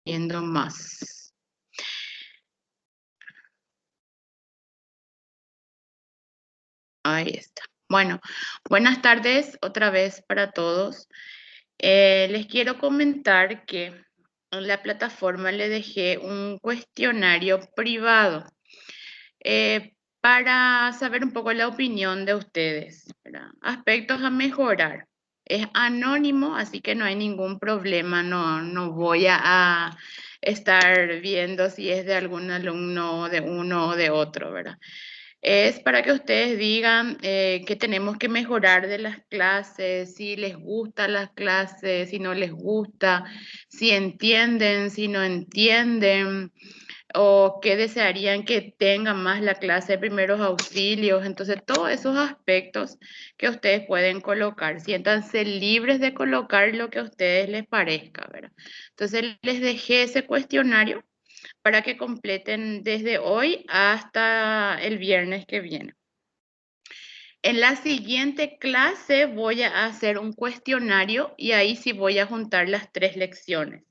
viendo más. Ahí está. Bueno, buenas tardes otra vez para todos. Les quiero comentar que en la plataforma le dejé un cuestionario privado para saber un poco la opinión de ustedes, ¿verdad? Aspectos a mejorar. Es anónimo, así que no hay ningún problema, no voy a estar viendo si es de algún alumno, de uno o de otro, ¿verdad? Es para que ustedes digan qué tenemos que mejorar de las clases, si les gustan las clases, si no les gusta, si entienden, si no entienden, o qué desearían que tenga más la clase de primeros auxilios. Entonces, todos esos aspectos que ustedes pueden colocar, siéntanse libres de colocar lo que a ustedes les parezca, ¿verdad? Entonces, les dejé ese cuestionario para que completen desde hoy hasta el viernes que viene. En la siguiente clase voy a hacer un cuestionario y ahí sí voy a juntar las 3 lecciones.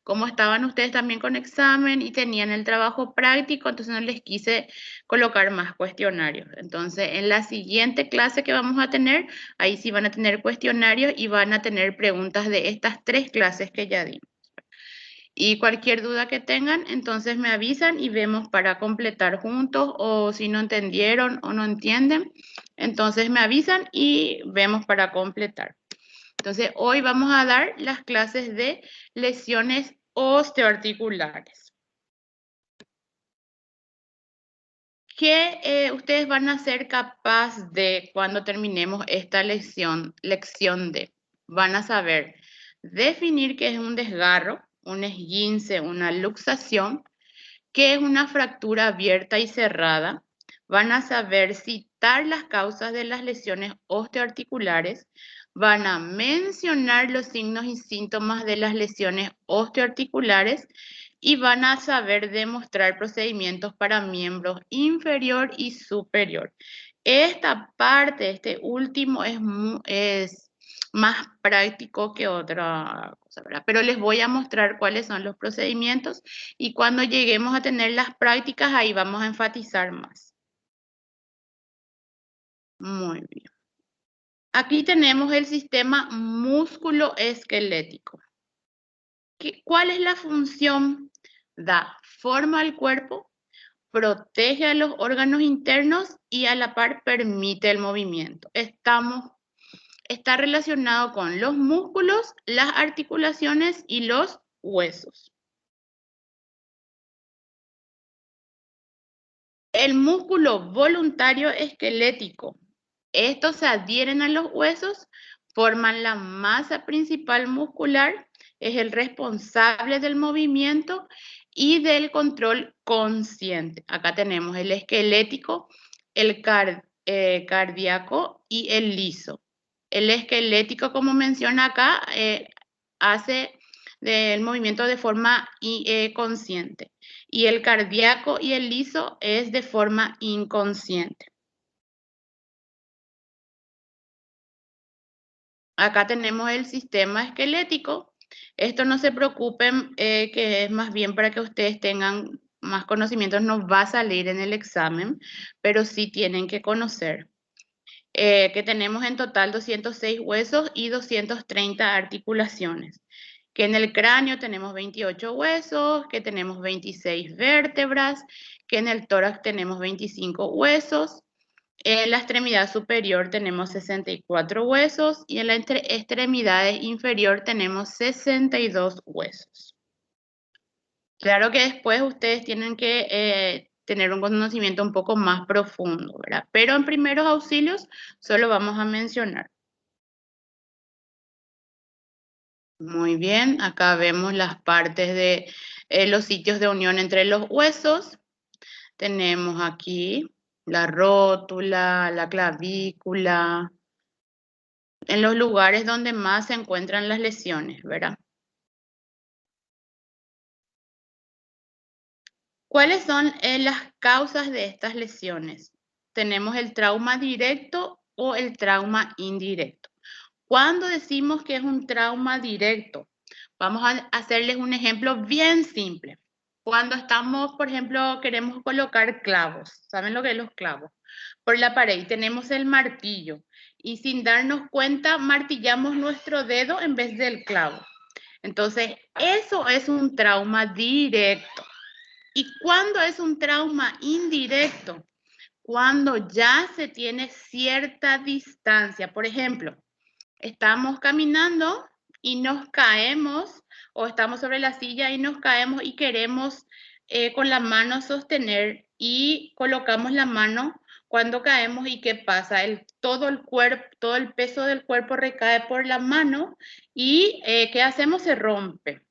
Como estaban ustedes también con examen y tenían el trabajo práctico, entonces no les quise colocar más cuestionarios. Entonces, en la siguiente clase que vamos a tener, ahí sí van a tener cuestionarios y van a tener preguntas de estas 3 clases que ya dimos. Y cualquier duda que tengan, entonces me avisan y vemos para completar juntos, o si no entendieron o no entienden, entonces me avisan y vemos para completar. Entonces, hoy vamos a dar las clases de lesiones osteoarticulares. ¿Qué ustedes van a ser capaz de cuando terminemos esta lección D? Van a saber definir qué es un desgarro, un esguince, una luxación, qué es una fractura abierta y cerrada. Van a saber citar las causas de las lesiones osteoarticulares. Van a mencionar los signos y síntomas de las lesiones osteoarticulares y van a saber demostrar procedimientos para miembros inferior y superior. Esta parte, este último, es más práctico que otra cosa, ¿verdad? Pero les voy a mostrar cuáles son los procedimientos y cuando lleguemos a tener las prácticas, ahí vamos a enfatizar más. Muy bien. Aquí tenemos el sistema músculo-esquelético. ¿Cuál es la función? Da forma al cuerpo, protege a los órganos internos y a la par permite el movimiento. Está relacionado con los músculos, las articulaciones y los huesos. El músculo voluntario esquelético. Estos se adhieren a los huesos, forman la masa principal muscular, es el responsable del movimiento y del control consciente. Acá tenemos el esquelético, el cardíaco y el liso. El esquelético, como menciona acá, hace el movimiento de forma consciente. Y el cardíaco y el liso es de forma inconsciente. Acá tenemos el sistema esquelético. Esto no se preocupen, que es más bien para que ustedes tengan más conocimientos. No va a salir en el examen, pero sí tienen que conocer. Que tenemos en total 206 huesos y 230 articulaciones. Que en el cráneo tenemos 28 huesos, que tenemos 26 vértebras, que en el tórax tenemos 25 huesos. En la extremidad superior tenemos 64 huesos y en la extremidad inferior tenemos 62 huesos. Claro que después ustedes tienen que tener un conocimiento un poco más profundo, ¿verdad? Pero en primeros auxilios solo vamos a mencionar. Muy bien, acá vemos las partes de los sitios de unión entre los huesos. Tenemos aquí la rótula, la clavícula, en los lugares donde más se encuentran las lesiones, ¿verdad? ¿Cuáles son las causas de estas lesiones? Tenemos el trauma directo o el trauma indirecto. ¿Cuándo decimos que es un trauma directo? Vamos a hacerles un ejemplo bien simple. Cuando estamos, por ejemplo, queremos colocar clavos. ¿Saben lo que es los clavos? Por la pared y tenemos el martillo. Y sin darnos cuenta, martillamos nuestro dedo en vez del clavo. Entonces, eso es un trauma directo. ¿Y cuándo es un trauma indirecto? Cuando ya se tiene cierta distancia. Por ejemplo, estamos caminando y nos caemos, o estamos sobre la silla y nos caemos y queremos con la mano sostener y colocamos la mano cuando caemos. ¿Y qué pasa? Todo el cuerpo, todo el peso del cuerpo recae por la mano y ¿qué hacemos? Se rompe.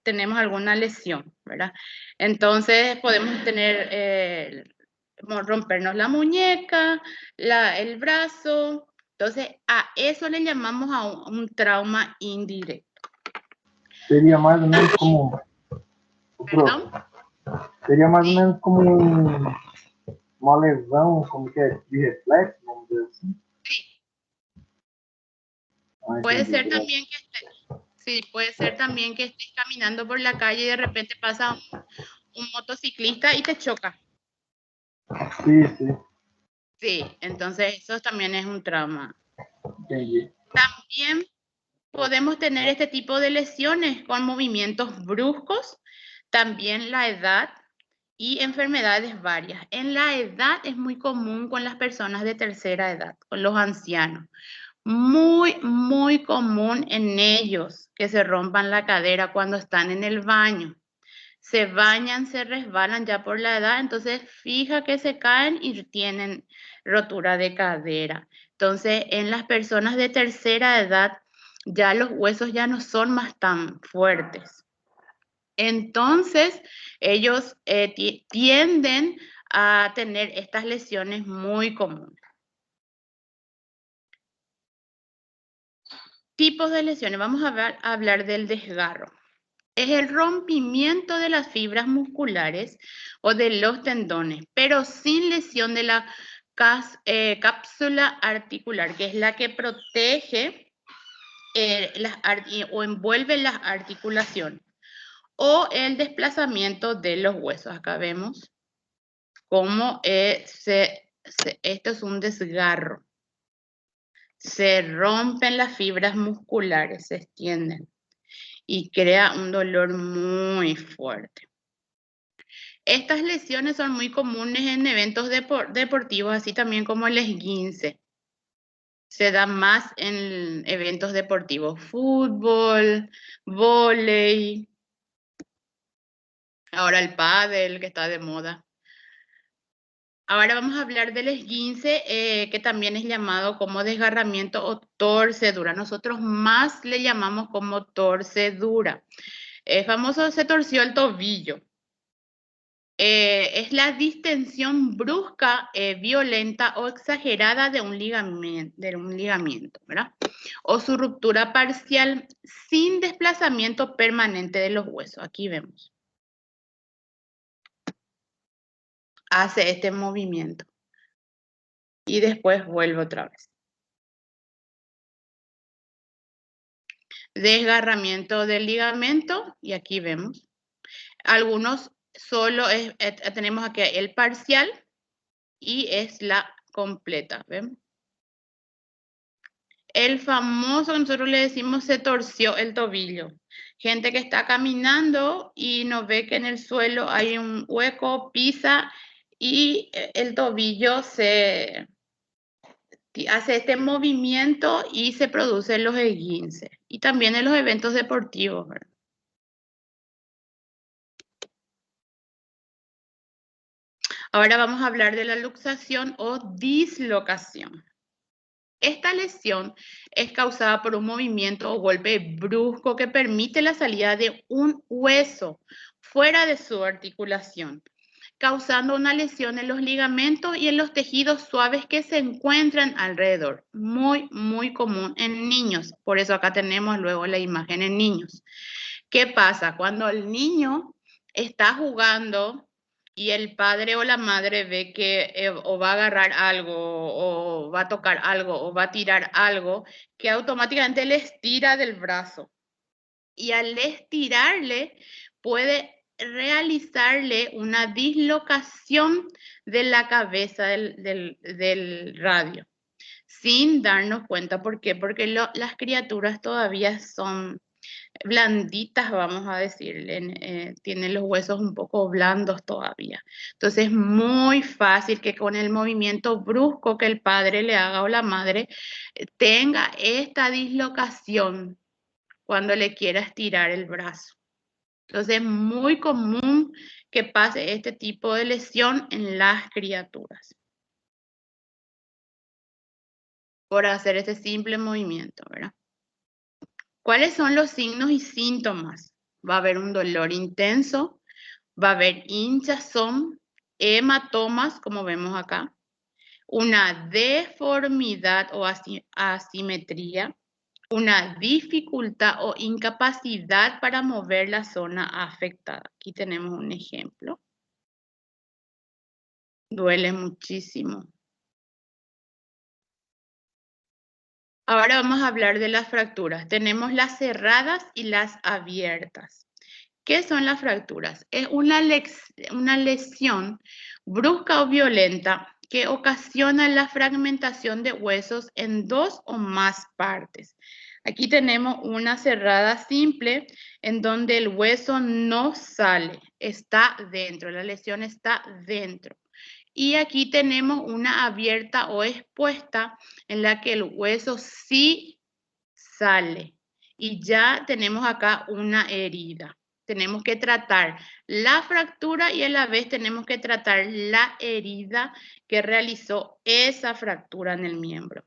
Tenemos alguna lesión, ¿verdad? Entonces podemos tener, rompernos la muñeca, el brazo. Entonces, a eso le llamamos a un trauma indirecto. Seria mais ou menos como ¿Perdón? seria mais ou menos como uma lesão, como que é, de reflexo, vamos dizer assim. Sí. Ah, Puede entendi. ser también que sí, puede ser también que estés caminando por la calle y de repente pasa un motociclista y te choca. Sí, sí, Sí, entonces eso también es un trauma. entendi. También podemos tener este tipo de lesiones con movimientos bruscos, también la edad y enfermedades varias. En la edad es muy común con las personas de tercera edad, con los ancianos. Muy, muy común en ellos que se rompan la cadera cuando están en el baño. Se bañan, se resbalan ya por la edad, entonces fija que se caen y tienen rotura de cadera. Entonces, en las personas de tercera edad, ya los huesos ya no son más tan fuertes. Entonces, ellos tienden a tener estas lesiones muy comunes. Tipos de lesiones. Vamos a hablar del desgarro. Es el rompimiento de las fibras musculares o de los tendones, pero sin lesión de la cápsula articular, que es la que protege o envuelve las articulaciones, o el desplazamiento de los huesos. Acá vemos cómo esto es un desgarro. Se rompen las fibras musculares, se extienden y crea un dolor muy fuerte. Estas lesiones son muy comunes en eventos deportivos, así también como el esguince. Se da más en eventos deportivos, fútbol, vóley, ahora el pádel que está de moda. Ahora vamos a hablar del esguince, que también es llamado como desgarramiento o torcedura. Nosotros más le llamamos como torcedura. Famoso, se torció el tobillo. Es la distensión brusca, violenta o exagerada de un ligamento, ¿verdad? O su ruptura parcial sin desplazamiento permanente de los huesos. Aquí vemos. Hace este movimiento. Y después vuelve otra vez. Desgarramiento del ligamento. Y aquí vemos. Algunos solo tenemos aquí el parcial y es la completa. ¿Ven? El famoso, nosotros le decimos, se torció el tobillo. Gente que está caminando y no ve que en el suelo hay un hueco, pisa y el tobillo hace este movimiento y se producen los esguinces. Y también en los eventos deportivos, ¿verdad? Ahora vamos a hablar de la luxación o dislocación. Esta lesión es causada por un movimiento o golpe brusco que permite la salida de un hueso fuera de su articulación, causando una lesión en los ligamentos y en los tejidos suaves que se encuentran alrededor. Muy, muy común en niños. Por eso acá tenemos luego la imagen en niños. ¿Qué pasa? Cuando el niño está jugando y el padre o la madre ve que o va a agarrar algo, o va a tocar algo, o va a tirar algo, que automáticamente les tira del brazo. y al estirarle puede realizarle una dislocación de la cabeza del radio, sin darnos cuenta. ¿Por qué? Porque las criaturas todavía son blanditas, vamos a decirle, tienen los huesos un poco blandos todavía. Entonces es muy fácil que con el movimiento brusco que el padre le haga o la madre tenga esta dislocación cuando le quiera estirar el brazo. Entonces es muy común que pase este tipo de lesión en las criaturas por hacer este simple movimiento, ¿verdad? ¿Cuáles son los signos y síntomas? Va a haber un dolor intenso, va a haber hinchazón, hematomas, como vemos acá, una deformidad o asimetría, una dificultad o incapacidad para mover la zona afectada. Aquí tenemos un ejemplo. Duele muchísimo. Ahora vamos a hablar de las fracturas. Tenemos las cerradas y las abiertas. ¿Qué son las fracturas? Es una lesión brusca o violenta que ocasiona la fragmentación de huesos en 2 o más partes. Aquí tenemos una cerrada simple en donde el hueso no sale, está dentro, la lesión está dentro. Y aquí tenemos una abierta o expuesta en la que el hueso sí sale. Y ya tenemos acá una herida. Tenemos que tratar la fractura y a la vez tenemos que tratar la herida que realizó esa fractura en el miembro.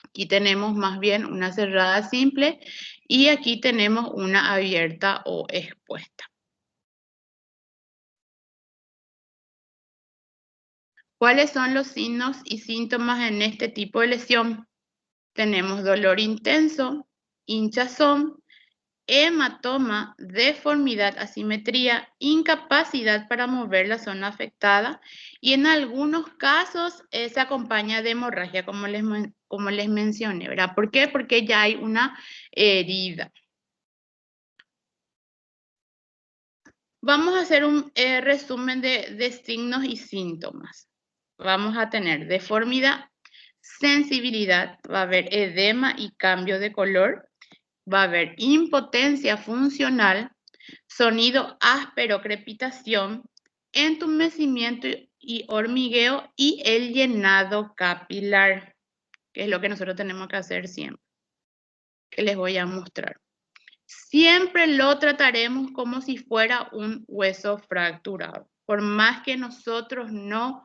Aquí tenemos más bien una cerrada simple y aquí tenemos una abierta o expuesta. ¿Cuáles son los signos y síntomas en este tipo de lesión? Tenemos dolor intenso, hinchazón, hematoma, deformidad, asimetría, incapacidad para mover la zona afectada y en algunos casos se acompaña de hemorragia, como les mencioné, ¿verdad? ¿Por qué? Porque ya hay una herida. Vamos a hacer un resumen de signos y síntomas. Vamos a tener deformidad, sensibilidad, va a haber edema y cambio de color, va a haber impotencia funcional, sonido áspero, crepitación, entumecimiento y hormigueo y el llenado capilar, que es lo que nosotros tenemos que hacer siempre, que les voy a mostrar. Siempre lo trataremos como si fuera un hueso fracturado. Por más que nosotros no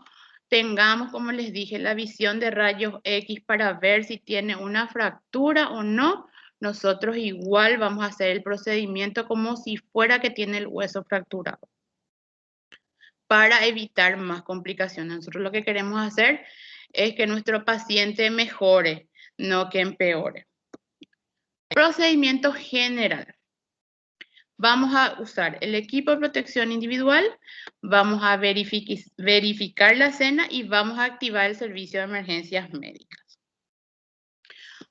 tengamos, como les dije, la visión de rayos X para ver si tiene una fractura o no, nosotros igual vamos a hacer el procedimiento como si fuera que tiene el hueso fracturado, para evitar más complicaciones. Nosotros lo que queremos hacer es que nuestro paciente mejore, no que empeore. Procedimiento general. Vamos a usar el equipo de protección individual, vamos a verificar la escena y vamos a activar el servicio de emergencias médicas.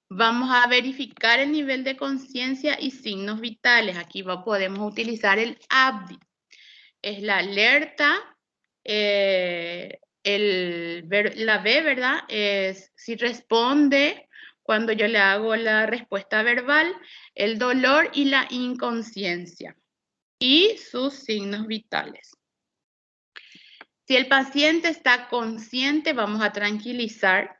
Vamos a verificar el nivel de conciencia y signos vitales. Aquí podemos utilizar el ABDI. Es la alerta, la B, ¿verdad? Es si responde cuando yo le hago la respuesta verbal, el dolor y la inconsciencia y sus signos vitales. Si el paciente está consciente, vamos a tranquilizar,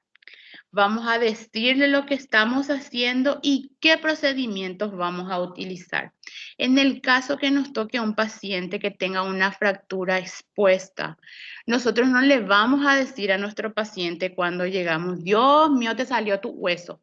vamos a decirle lo que estamos haciendo y qué procedimientos vamos a utilizar. En el caso que nos toque a un paciente que tenga una fractura expuesta, nosotros no le vamos a decir a nuestro paciente cuando llegamos, Dios mío, te salió tu hueso.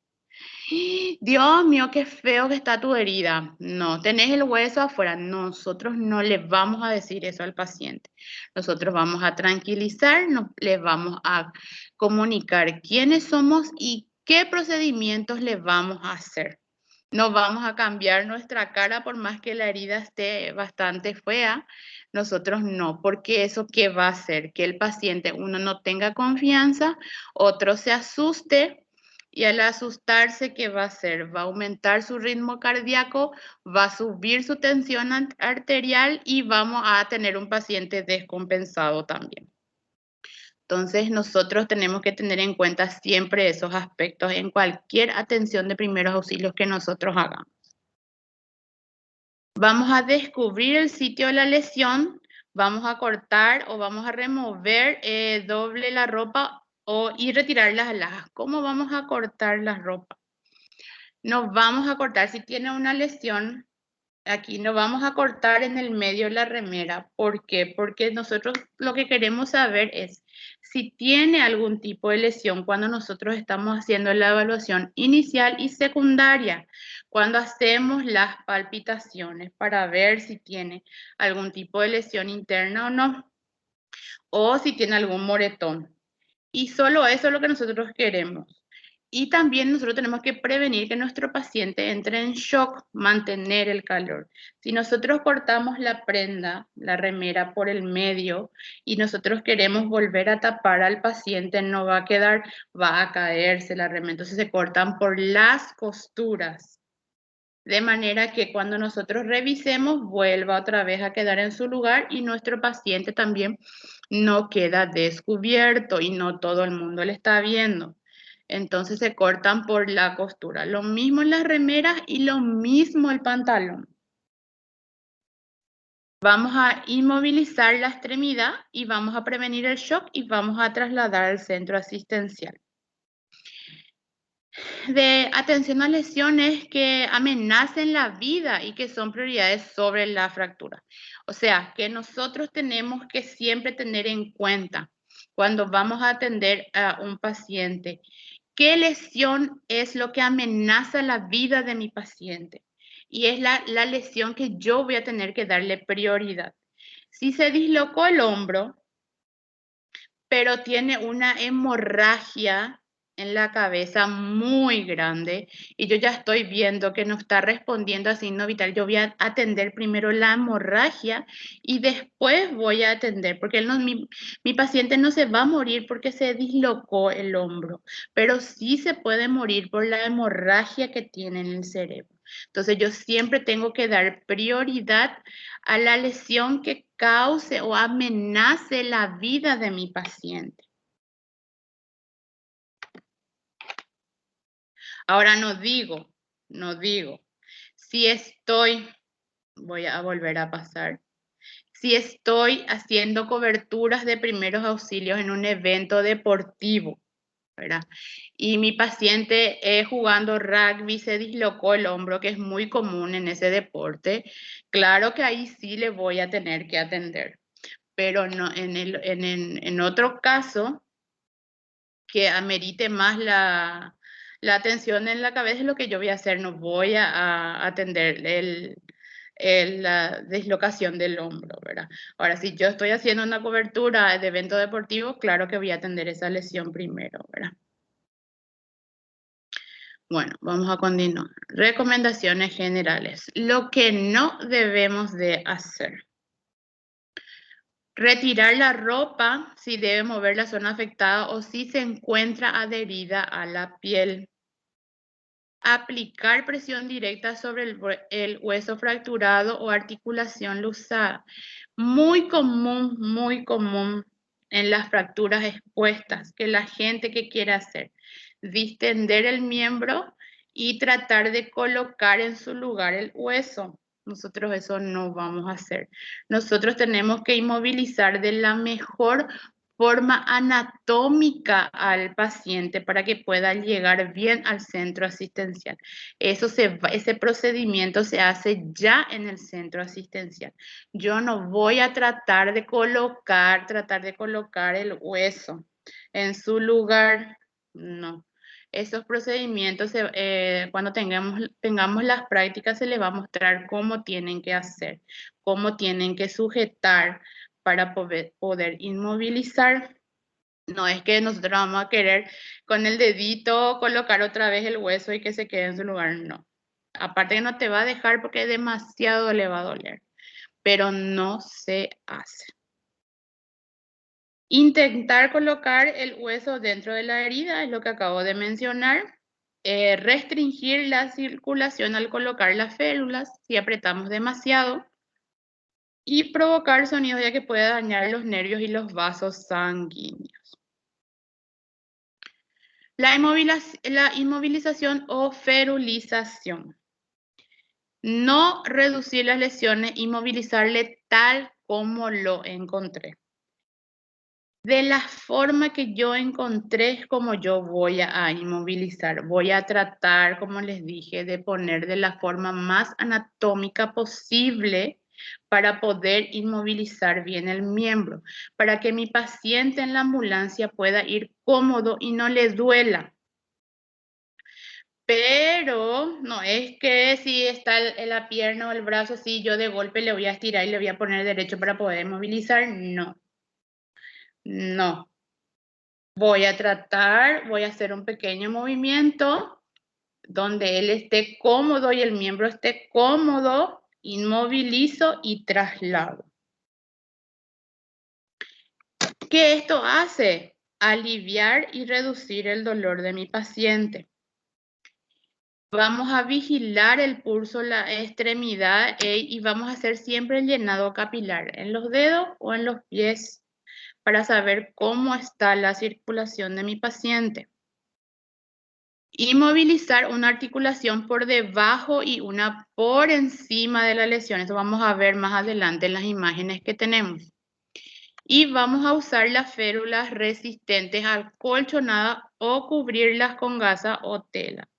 Dios mío, qué feo que está tu herida. No, tenés el hueso afuera. Nosotros no le vamos a decir eso al paciente. Nosotros vamos a tranquilizar, les vamos a comunicar quiénes somos y qué procedimientos le vamos a hacer. No vamos a cambiar nuestra cara por más que la herida esté bastante fea. Nosotros no, porque eso ¿qué va a hacer? Que el paciente, uno, no tenga confianza, otro se asuste Y al asustarse, ¿qué va a hacer? Va a aumentar su ritmo cardíaco, va a subir su tensión arterial y vamos a tener un paciente descompensado también. Entonces, nosotros tenemos que tener en cuenta siempre esos aspectos en cualquier atención de primeros auxilios que nosotros hagamos. Vamos a descubrir el sitio de la lesión, vamos a cortar o vamos a remover doble la ropa y retirar las alhajas. ¿Cómo vamos a cortar la ropa? Nos vamos a cortar, si tiene una lesión, aquí nos vamos a cortar en el medio de la remera. ¿Por qué? Porque nosotros lo que queremos saber es si tiene algún tipo de lesión cuando nosotros estamos haciendo la evaluación inicial y secundaria, cuando hacemos las palpitaciones para ver si tiene algún tipo de lesión interna o no, o si tiene algún moretón. Y solo eso es lo que nosotros queremos. Y también nosotros tenemos que prevenir que nuestro paciente entre en shock, mantener el calor. Si nosotros cortamos la prenda, la remera por el medio y nosotros queremos volver a tapar al paciente, no va a quedar, va a caerse la remera. Entonces se cortan por las costuras. De manera que cuando nosotros revisemos, vuelva otra vez a quedar en su lugar y nuestro paciente también no queda descubierto y no todo el mundo le está viendo. Entonces se cortan por la costura. Lo mismo en las remeras y lo mismo el pantalón. Vamos a inmovilizar la extremidad y vamos a prevenir el shock y vamos a trasladar al centro asistencial. De atención a lesiones que amenacen la vida y que son prioridades sobre la fractura. O sea, que nosotros tenemos que siempre tener en cuenta cuando vamos a atender a un paciente, qué lesión es lo que amenaza la vida de mi paciente. Y es la lesión que yo voy a tener que darle prioridad. Si se dislocó el hombro, pero tiene una hemorragia en la cabeza muy grande y yo ya estoy viendo que no está respondiendo a signo vital, yo voy a atender primero la hemorragia y después voy a atender, porque mi paciente no se va a morir porque se dislocó el hombro, pero sí se puede morir por la hemorragia que tiene en el cerebro. Entonces yo siempre tengo que dar prioridad a la lesión que cause o amenace la vida de mi paciente. Ahora no digo, si estoy, voy a volver a pasar, si estoy haciendo coberturas de primeros auxilios en un evento deportivo, ¿verdad? Y mi paciente jugando rugby se dislocó el hombro, que es muy común en ese deporte, claro que ahí sí le voy a tener que atender. Pero no, en otro caso que amerite más la atención en la cabeza es lo que yo voy a hacer, no voy a atender la dislocación del hombro, ¿verdad? Ahora, si yo estoy haciendo una cobertura de evento deportivo, claro que voy a atender esa lesión primero, ¿verdad? Bueno, vamos a continuar. Recomendaciones generales. Lo que no debemos de hacer. Retirar la ropa si debe mover la zona afectada o si se encuentra adherida a la piel. Aplicar presión directa sobre el hueso fracturado o articulación luxada. Muy común en las fracturas expuestas que la gente que quiere hacer. Distender el miembro y tratar de colocar en su lugar el hueso. Nosotros eso no vamos a hacer. Nosotros tenemos que inmovilizar de la mejor forma anatómica al paciente para que pueda llegar bien al centro asistencial. Ese procedimiento se hace ya en el centro asistencial. Yo no voy a tratar de colocar el hueso en su lugar, no. Esos procedimientos, cuando tengamos las prácticas, se les va a mostrar cómo tienen que hacer, cómo tienen que sujetar para poder inmovilizar. No es que nosotros vamos a querer con el dedito colocar otra vez el hueso y que se quede en su lugar, no. Aparte que no te va a dejar porque demasiado le va a doler, pero no se hace. Intentar colocar el hueso dentro de la herida es lo que acabo de mencionar. restringir la circulación al colocar las férulas si apretamos demasiado y provocar sonidos ya que puede dañar los nervios y los vasos sanguíneos. La inmovilización o ferulización. No reducir las lesiones, inmovilizarle tal como lo encontré. De la forma que yo encontré es como yo voy a inmovilizar. Voy a tratar, como les dije, de poner de la forma más anatómica posible para poder inmovilizar bien el miembro, para que mi paciente en la ambulancia pueda ir cómodo y no le duela. Pero no es que si está en la pierna o el brazo así, yo de golpe le voy a estirar y le voy a poner derecho para poder movilizar. No. No. Voy a hacer un pequeño movimiento donde él esté cómodo y el miembro esté cómodo, inmovilizo y traslado. ¿Qué esto hace? Aliviar y reducir el dolor de mi paciente. Vamos a vigilar el pulso, la extremidad y vamos a hacer siempre el llenado capilar en los dedos o en los pies para saber cómo está la circulación de mi paciente. Inmovilizar una articulación por debajo y una por encima de la lesión. Eso vamos a ver más adelante en las imágenes que tenemos. Y vamos a usar las férulas resistentes acolchonadas o cubrirlas con gasa o tela.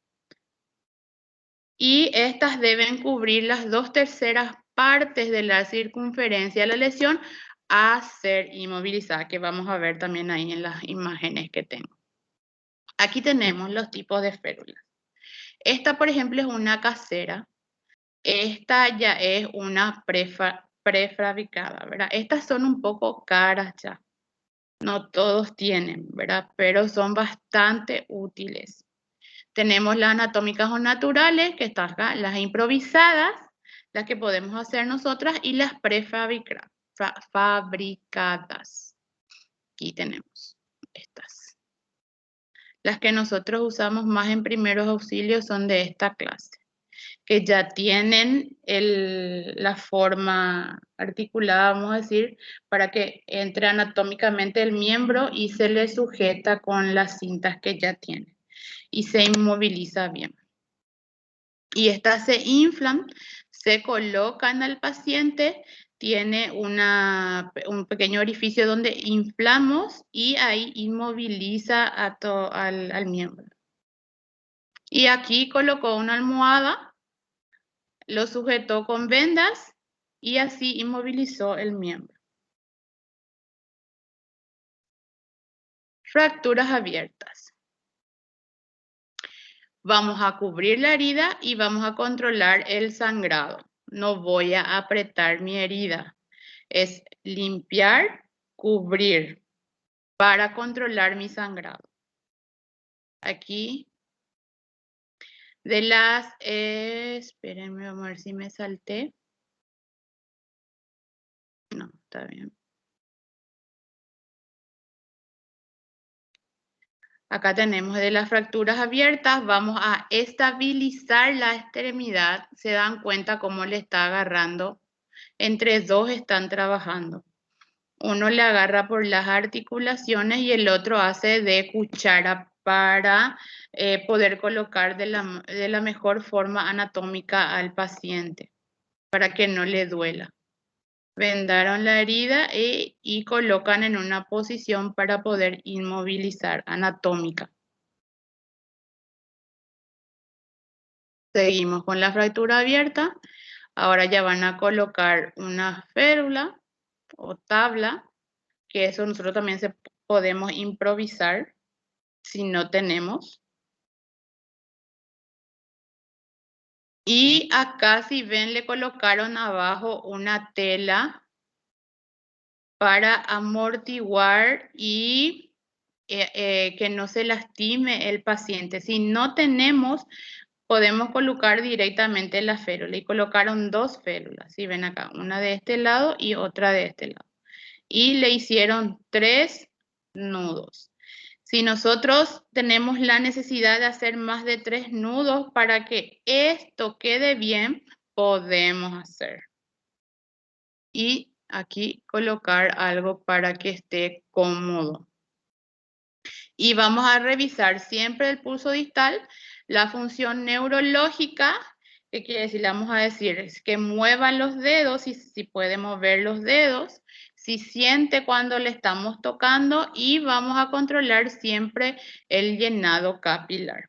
Y estas deben cubrir las 2/3 partes de la circunferencia de la lesión a ser inmovilizada, que vamos a ver también ahí en las imágenes que tengo. Aquí tenemos los tipos de férulas. Esta, por ejemplo, es una casera. Esta ya es una prefabricada, ¿verdad? Estas son un poco caras ya. No todos tienen, ¿verdad? Pero son bastante útiles. Tenemos las anatómicas o naturales, que están acá, las improvisadas, las que podemos hacer nosotras, y las prefabricadas. Aquí tenemos estas. Las que nosotros usamos más en primeros auxilios son de esta clase, que ya tienen la forma articulada, vamos a decir, para que entre anatómicamente el miembro y se le sujeta con las cintas que ya tiene y se inmoviliza bien. Y estas se inflan, se colocan al paciente, tiene un pequeño orificio donde inflamos y ahí inmoviliza al miembro. Y aquí colocó una almohada, lo sujetó con vendas y así inmovilizó el miembro. Fracturas abiertas. Vamos a cubrir la herida y vamos a controlar el sangrado. No voy a apretar mi herida. Es limpiar, cubrir para controlar mi sangrado. Aquí. De las, espérenme, vamos a ver si me salté. No, está bien. Acá tenemos de las fracturas abiertas, vamos a estabilizar la extremidad. Se dan cuenta cómo le está agarrando. Entre dos están trabajando. Uno le agarra por las articulaciones y el otro hace de cuchara para poder colocar de la mejor forma anatómica al paciente, para que no le duela. Vendaron la herida y colocan en una posición para poder inmovilizar anatómica. Seguimos con la fractura abierta. Ahora ya van a colocar una férula o tabla, que eso nosotros también podemos improvisar si no tenemos. Y acá, si ven, le colocaron abajo una tela para amortiguar y que no se lastime el paciente. Si no tenemos, podemos colocar directamente la férula. Y colocaron dos férulas, si ven acá, una de este lado y otra de este lado. Y le hicieron 3 nudos. Si nosotros tenemos la necesidad de hacer más de 3 nudos para que esto quede bien, podemos hacer. Y aquí colocar algo para que esté cómodo. Y vamos a revisar siempre el pulso distal, la función neurológica, que quiere decir, le vamos a decir es que muevan los dedos, si puede mover los dedos, si siente cuando le estamos tocando y vamos a controlar siempre el llenado capilar.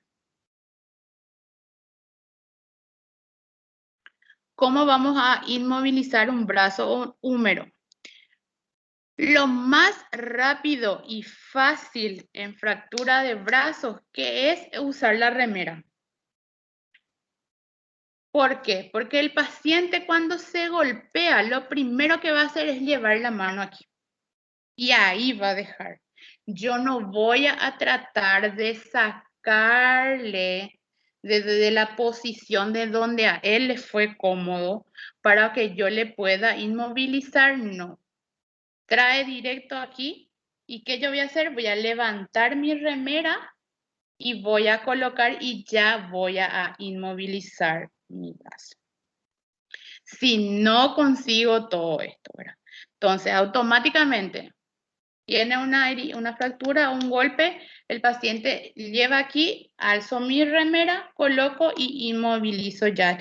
¿Cómo vamos a inmovilizar un brazo húmero? Lo más rápido y fácil en fractura de brazos, que es usar la remera. ¿Por qué? Porque el paciente cuando se golpea, lo primero que va a hacer es llevar la mano aquí. Y ahí va a dejar. Yo no voy a tratar de sacarle desde la posición de donde a él le fue cómodo para que yo le pueda inmovilizar, no. Trae directo aquí. ¿Y qué yo voy a hacer? Voy a levantar mi remera y voy a colocar y ya voy a inmovilizar mi brazo. Si no consigo todo esto, ¿verdad? Entonces, automáticamente tiene una fractura, un golpe, el paciente lleva aquí, alzo mi remera, coloco y inmovilizo ya.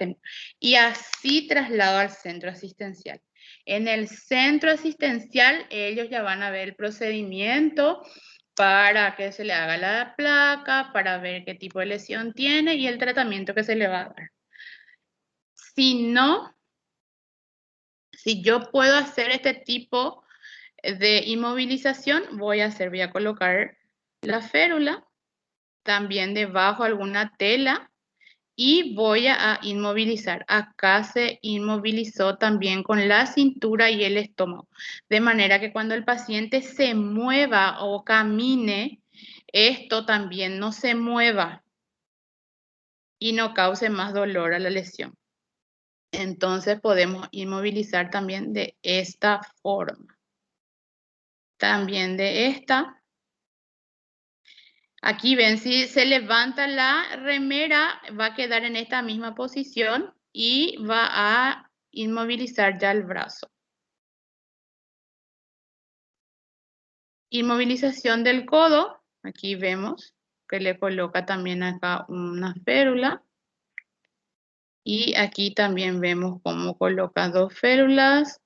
Y así traslado al centro asistencial. En el centro asistencial, ellos ya van a ver el procedimiento para que se le haga la placa, para ver qué tipo de lesión tiene y el tratamiento que se le va a dar. Si no, si yo puedo hacer este tipo de inmovilización, voy a colocar la férula, también debajo alguna tela y voy a inmovilizar. Acá se inmovilizó también con la cintura y el estómago, de manera que cuando el paciente se mueva o camine, esto también no se mueva y no cause más dolor a la lesión. Entonces podemos inmovilizar también de esta forma. También de esta. Aquí ven, si se levanta la remera, va a quedar en esta misma posición y va a inmovilizar ya el brazo. Inmovilización del codo. Aquí vemos que le coloca también acá una férula. Y aquí también vemos cómo coloca dos férulas.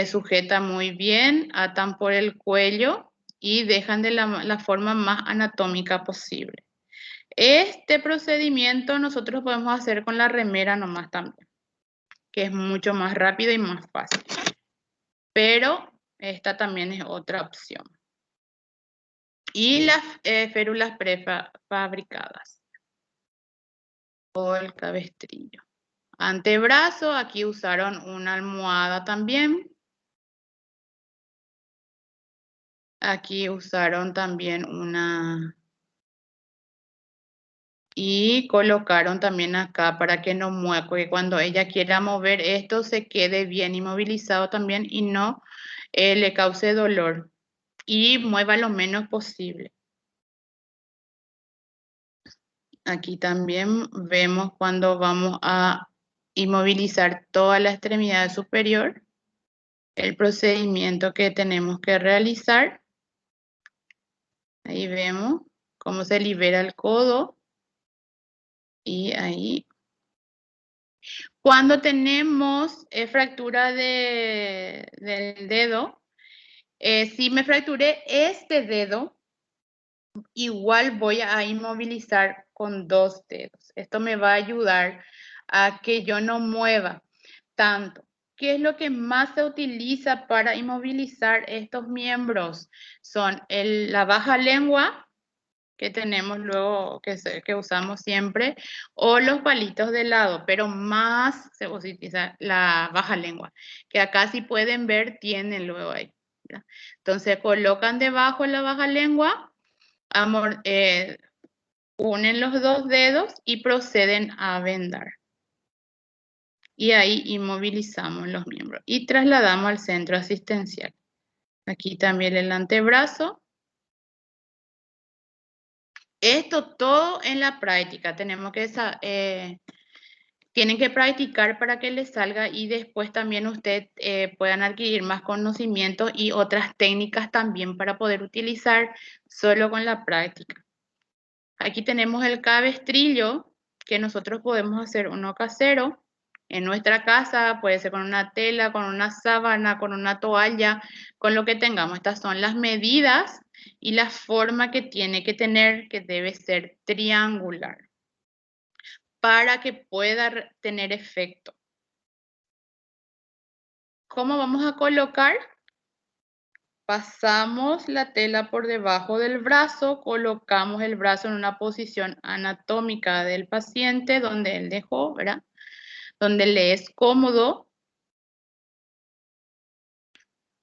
Sujeta muy bien, atan por el cuello y dejan de la forma más anatómica posible. Este procedimiento nosotros podemos hacer con la remera nomás también, que es mucho más rápido y más fácil. Pero esta también es otra opción. Y las férulas prefabricadas o el cabestrillo. Antebrazo, aquí usaron una almohada también. Aquí usaron también una... Y colocaron también acá para que no mueva, porque cuando ella quiera mover esto se quede bien inmovilizado también y no le cause dolor. Y mueva lo menos posible. Aquí también vemos cuando vamos a inmovilizar toda la extremidad superior, el procedimiento que tenemos que realizar. Ahí vemos cómo se libera el codo. Y ahí. Cuando tenemos fractura del dedo, si me fracturé este dedo, igual voy a inmovilizar con dos dedos. Esto me va a ayudar a que yo no mueva tanto. ¿Qué es lo que más se utiliza para inmovilizar estos miembros? Son la baja lengua, que tenemos luego, que usamos siempre, o los palitos de lado, pero más se utiliza la baja lengua, que acá si pueden ver tienen luego ahí. ¿Verdad? Entonces colocan debajo la baja lengua, unen los dos dedos y proceden a vendar. Y ahí inmovilizamos los miembros y trasladamos al centro asistencial. Aquí también el antebrazo. Esto todo en la práctica. Tienen que practicar para que les salga y después también ustedes puedan adquirir más conocimientos y otras técnicas también para poder utilizar solo con la práctica. Aquí tenemos el cabestrillo, que nosotros podemos hacer uno casero en nuestra casa, puede ser con una tela, con una sábana, con una toalla, con lo que tengamos. Estas son las medidas y la forma que tiene que tener, que debe ser triangular, para que pueda tener efecto. ¿Cómo vamos a colocar? Pasamos la tela por debajo del brazo, colocamos el brazo en una posición anatómica del paciente donde él dejó, ¿verdad? Donde le es cómodo.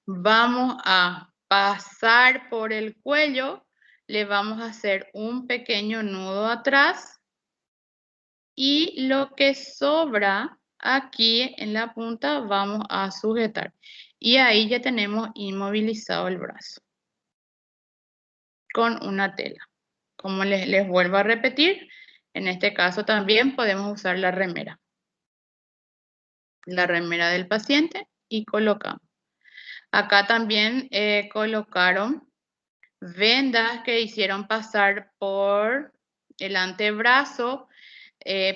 Vamos a pasar por el cuello, le vamos a hacer un pequeño nudo atrás y lo que sobra aquí en la punta vamos a sujetar. Y ahí ya tenemos inmovilizado el brazo con una tela. Como les vuelvo a repetir, en este caso también podemos usar la remera del paciente y colocamos. Acá también colocaron vendas que hicieron pasar por el antebrazo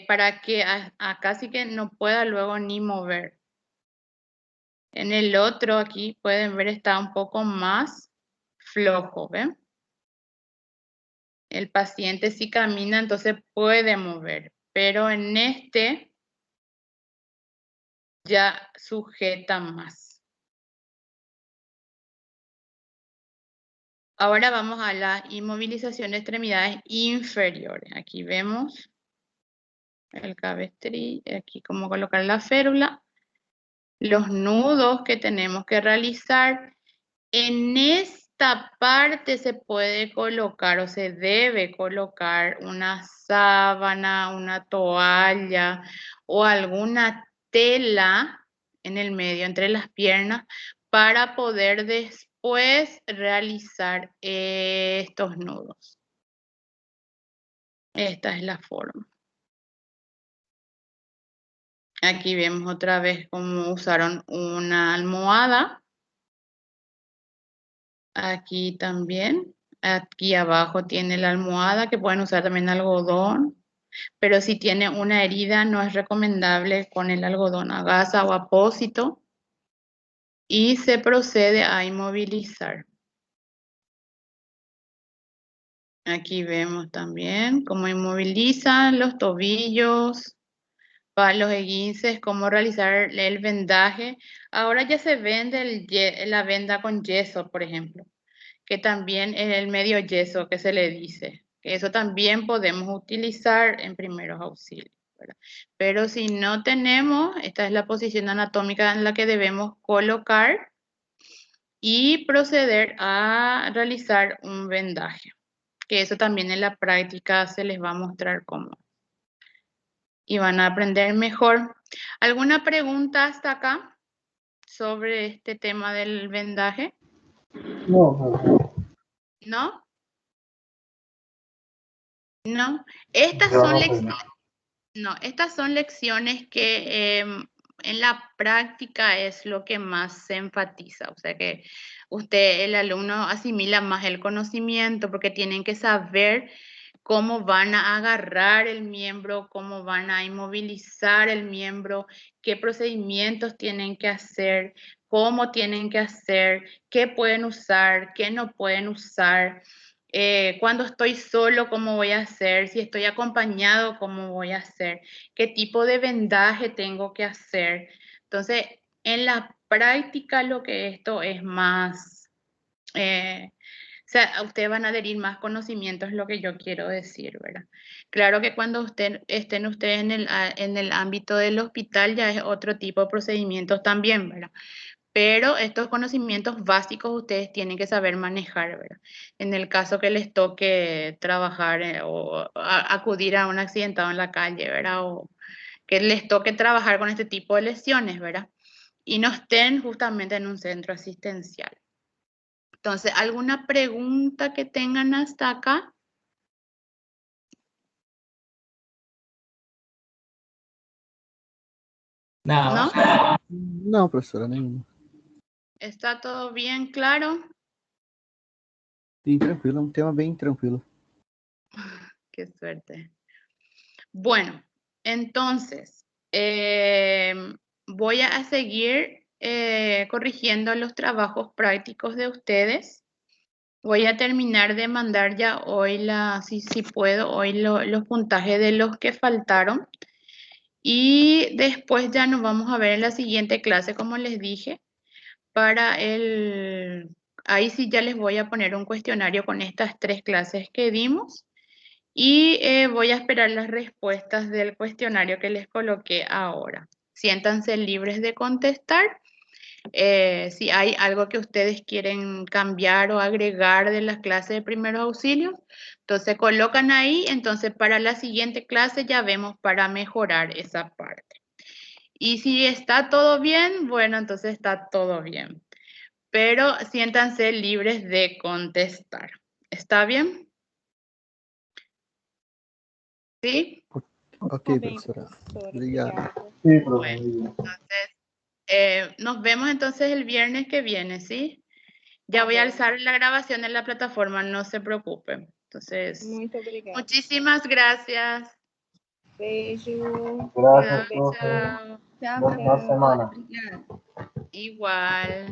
para que acá sí que no pueda luego ni mover. En el otro aquí pueden ver está un poco más flojo, ¿ven? El paciente sí camina, entonces puede mover, pero en este ya sujeta más. Ahora vamos a la inmovilización de extremidades inferiores. Aquí vemos el cabestrillo, aquí cómo colocar la férula, los nudos que tenemos que realizar. En esta parte se puede colocar o se debe colocar una sábana, una toalla o alguna tela en el medio, entre las piernas, para poder después realizar estos nudos. Esta es la forma. Aquí vemos otra vez cómo usaron una almohada. Aquí también. Aquí abajo tiene la almohada, que pueden usar también algodón. Pero si tiene una herida, no es recomendable con el algodón a gasa o apósito. Y se procede a inmovilizar. Aquí vemos también cómo inmovilizan los tobillos, para los esguinces, cómo realizar el vendaje. Ahora ya se vende la venda con yeso, por ejemplo, que también es el medio yeso que se le dice. Que eso también podemos utilizar en primeros auxilios, ¿verdad? Pero si no tenemos, esta es la posición anatómica en la que debemos colocar y proceder a realizar un vendaje. Que eso también en la práctica se les va a mostrar cómo. Y van a aprender mejor. ¿Alguna pregunta hasta acá sobre este tema del vendaje? No, ¿No? ¿No? Estas yo son no lecciones, tengo. no, estas son lecciones que en la práctica es lo que más se enfatiza. O sea que el alumno asimila más el conocimiento porque tienen que saber cómo van a agarrar el miembro, cómo van a inmovilizar el miembro, qué procedimientos tienen que hacer, cómo tienen que hacer, qué pueden usar, qué no pueden usar. Cuando estoy solo, ¿cómo voy a hacer? Si estoy acompañado, ¿cómo voy a hacer? ¿Qué tipo de vendaje tengo que hacer? Entonces, en la práctica lo que esto es más, o sea, a ustedes van a adherir más conocimientos, es lo que yo quiero decir, ¿verdad? Claro que cuando estén ustedes en el ámbito del hospital ya es otro tipo de procedimientos también, ¿verdad? Pero estos conocimientos básicos ustedes tienen que saber manejar, ¿verdad? En el caso que les toque trabajar o acudir a un accidentado en la calle, ¿verdad? O que les toque trabajar con este tipo de lesiones, ¿verdad? Y no estén justamente en un centro asistencial. Entonces, ¿alguna pregunta que tengan hasta acá? ¿No? Não, professora, nenhuma. ¿Está todo bien claro? Sim, tranquilo, é um tema bem tranquilo. Qué suerte. Bueno, entonces, voy a seguir corrigiendo los trabajos prácticos de ustedes. Voy a terminar de mandar ya hoy, si puedo, hoy los puntajes de los que faltaron. Y después ya nos vamos a ver en la siguiente clase, como les dije, ahí sí ya les voy a poner un cuestionario con estas 3 clases que dimos. Y voy a esperar las respuestas del cuestionario que les coloqué ahora. Siéntanse libres de contestar. Si hay algo que ustedes quieren cambiar o agregar de las clases de primeros auxilios, entonces colocan ahí, entonces para la siguiente clase ya vemos para mejorar esa parte. Y si está todo bien, bueno, entonces está todo bien. Pero siéntanse libres de contestar. ¿Está bien? ¿Sí? Ok, professora. Obrigado. Sí, profe. Bueno, entonces, nos vemos entonces el viernes que viene, ¿sí? Ya voy a alzar la grabación en la plataforma, no se preocupen. Entonces, Muito obrigada. muchísimas gracias. Beijo. Gracias, Chao, profe. chao. Tchau, Buena semana. Obrigada. Igual.